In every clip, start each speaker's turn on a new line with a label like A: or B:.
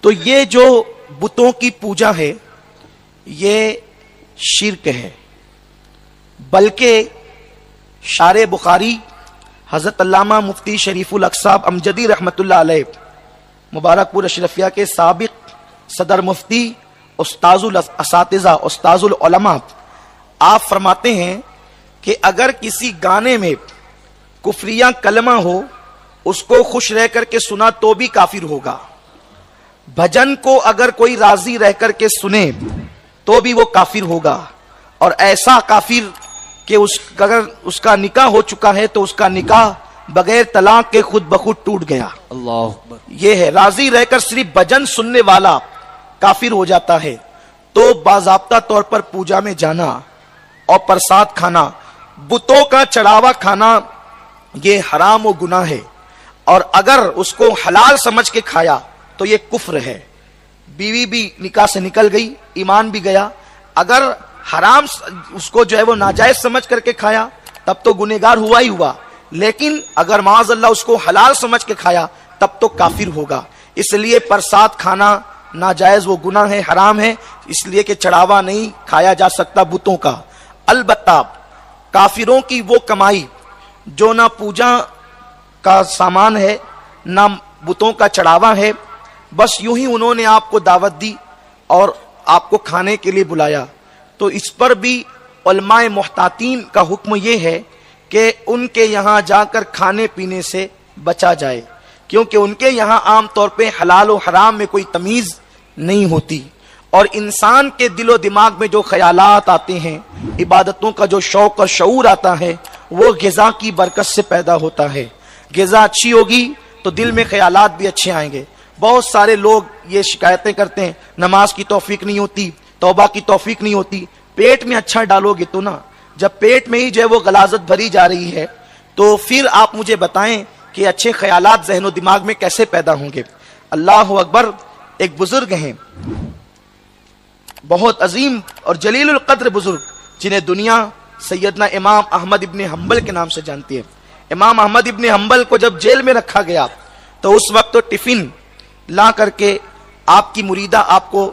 A: تو ये जो बुतों की पूजा है ये शिर्क है। बल्कि शारे बुखारी हजरत अल्लामा मुफ्ती शरीफुल अक्साब अमजदी रहमतुल्लाह अलैह मुबारकपुर अशरफिया के साबिक सदर मुफ्ती उस्ताजुल असातिज़ा उस्ताजुल उलमा आप फरमाते हैं कि अगर किसी गाने में कुफरिया कलमा हो उसको खुश रह करके सुना तो भी काफिर होगा। भजन को अगर कोई राजी रह करके सुने तो भी वो काफिर होगा। और ऐसा काफिर कि अगर उसका निकाह हो चुका है तो उसका निकाह बगैर तलाक के खुद बखुद टूट गया।
B: अल्लाह अकबर।
A: ये है राजी रहकर सिर्फ भजन सुनने वाला काफिर हो जाता है। तो बाज़ाब्ता तौर पर पूजा में जाना और प्रसाद खाना, बुतों का चढ़ावा खाना, ये हराम और गुनाह है। और अगर उसको हलाल समझ के खाया तो ये कुफ्र है। बीवी भी निकाह से निकल गई, ईमान भी गया। अगर हराम उसको जो है वो नाजायज समझ करके खाया तब तो गुनेगार हुआ ही हुआ, लेकिन अगर माज़अल्लाह उसको हलाल समझ के खाया तब तो काफिर होगा। इसलिए प्रसाद खाना नाजायज वो गुनाह है, हराम है, इसलिए कि चढ़ावा नहीं खाया जा सकता बुतों का। अलबत्ता काफिरों की वो कमाई जो ना पूजा का सामान है ना बुतों का चढ़ावा है, बस यूं ही उन्होंने आपको दावत दी और आपको खाने के लिए बुलाया, तो इस पर भी उलमाए मुहतातीन का हुक्म यह है कि उनके यहाँ जाकर खाने पीने से बचा जाए, क्योंकि उनके यहाँ आम तौर पे हलाल और हराम में कोई तमीज नहीं होती। और इंसान के दिलो दिमाग में जो ख्यालात आते हैं, इबादतों का जो शौक और शऊर आता है, वो ग़िज़ा की बरकत से पैदा होता है। ग़िज़ा अच्छी होगी तो दिल में ख्यालात भी अच्छे आएंगे। बहुत सारे लोग ये शिकायतें करते हैं, नमाज की तौफीक नहीं होती, तौबा की तौफीक नहीं होती। पेट में अच्छा डालोगे तो ना, जब पेट में ही जो है वो गलाजत भरी जा रही है तो फिर आप मुझे बताएं कि अच्छे ख्यालात ज़हन दिमाग में कैसे पैदा होंगे। अल्लाह अकबर। एक बुजुर्ग हैं, बहुत अजीम और जलीलुल कद्र बुजुर्ग, जिन्हें दुनिया सैयदना इमाम अहमद इब्न हम्बल के नाम से जानती है। इमाम अहमद इब्न हम्बल को जब जेल में रखा गया तो उस वक्त तो टिफिन ला करके आपकी मुरीदा आपको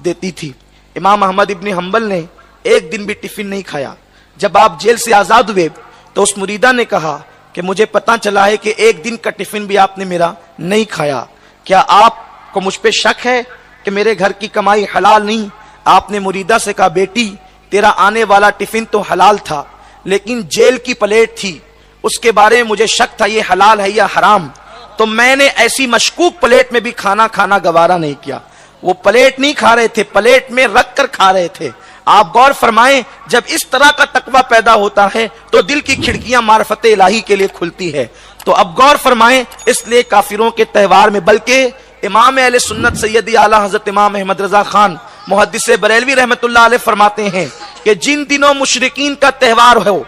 A: देती थी। इमाम अहमद इब्न हम्बल ने एक दिन भी टिफिन नहीं खाया। जब आप जेल से आजाद हुए तो उस मुरीदा ने कहा कि मुझे पता चला है कि एक दिन का टिफिन भी आपने मेरा नहीं खाया, क्या आपको मुझ पे शक है कि मेरे घर की कमाई हलाल नहीं? आपने मुरीदा से कहा, बेटी तेरा आने वाला टिफिन तो हलाल था, लेकिन जेल की प्लेट थी, उसके बारे में मुझे शक था ये हलाल है या हराम, तो मैंने ऐसी मशकूक प्लेट में भी खाना गवारा नहीं किया। वो प्लेट नहीं खा रहे थे, प्लेट में रख कर खा रहे थे। आप गौर फरमाएं, जब इस तरह का तकवा पैदा होता है तो दिल की खिड़कियां मार्फत इलाही के लिए खुलती है। तो अब गौर फरमाएं, इसलिए काफिरों के त्यौहार में, बल्कि इमाम अहले सुन्नत सैयदी आला हजरत इमाम अहमद रजा खान मुहद्दिस बरेलवी रहमतुल्लाह अलैह फरमाते हैं कि जिन दिनों मुशरिकीन का त्यौहार हो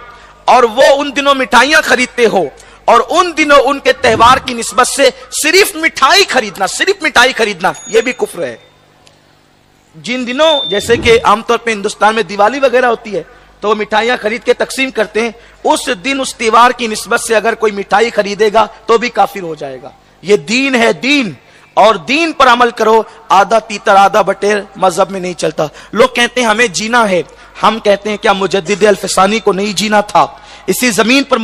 A: और वो उन दिनों मिठाइयां खरीदते हो और उन दिनों उनके त्यौहार की निस्बत से सिर्फ मिठाई खरीदना ये भी कुफ्र है। जिन दिनों, जैसे कि आमतौर पे हिंदुस्तान में दिवाली वगैरह होती है तो वो मिठाइयां खरीद के तकसीम करते हैं, उस दिन उस त्योहार की निस्बत से अगर कोई मिठाई खरीदेगा तो भी काफिर हो जाएगा। ये दीन है, दीन, और दीन पर अमल करो। आधा तीतर आधा बटेर मजहब में नहीं चलता। लोग कहते हैं हमें जीना है, हम कहते हैं क्या मुजद्दिद अल्फसानी को नहीं जीना था? इसी जमीन पर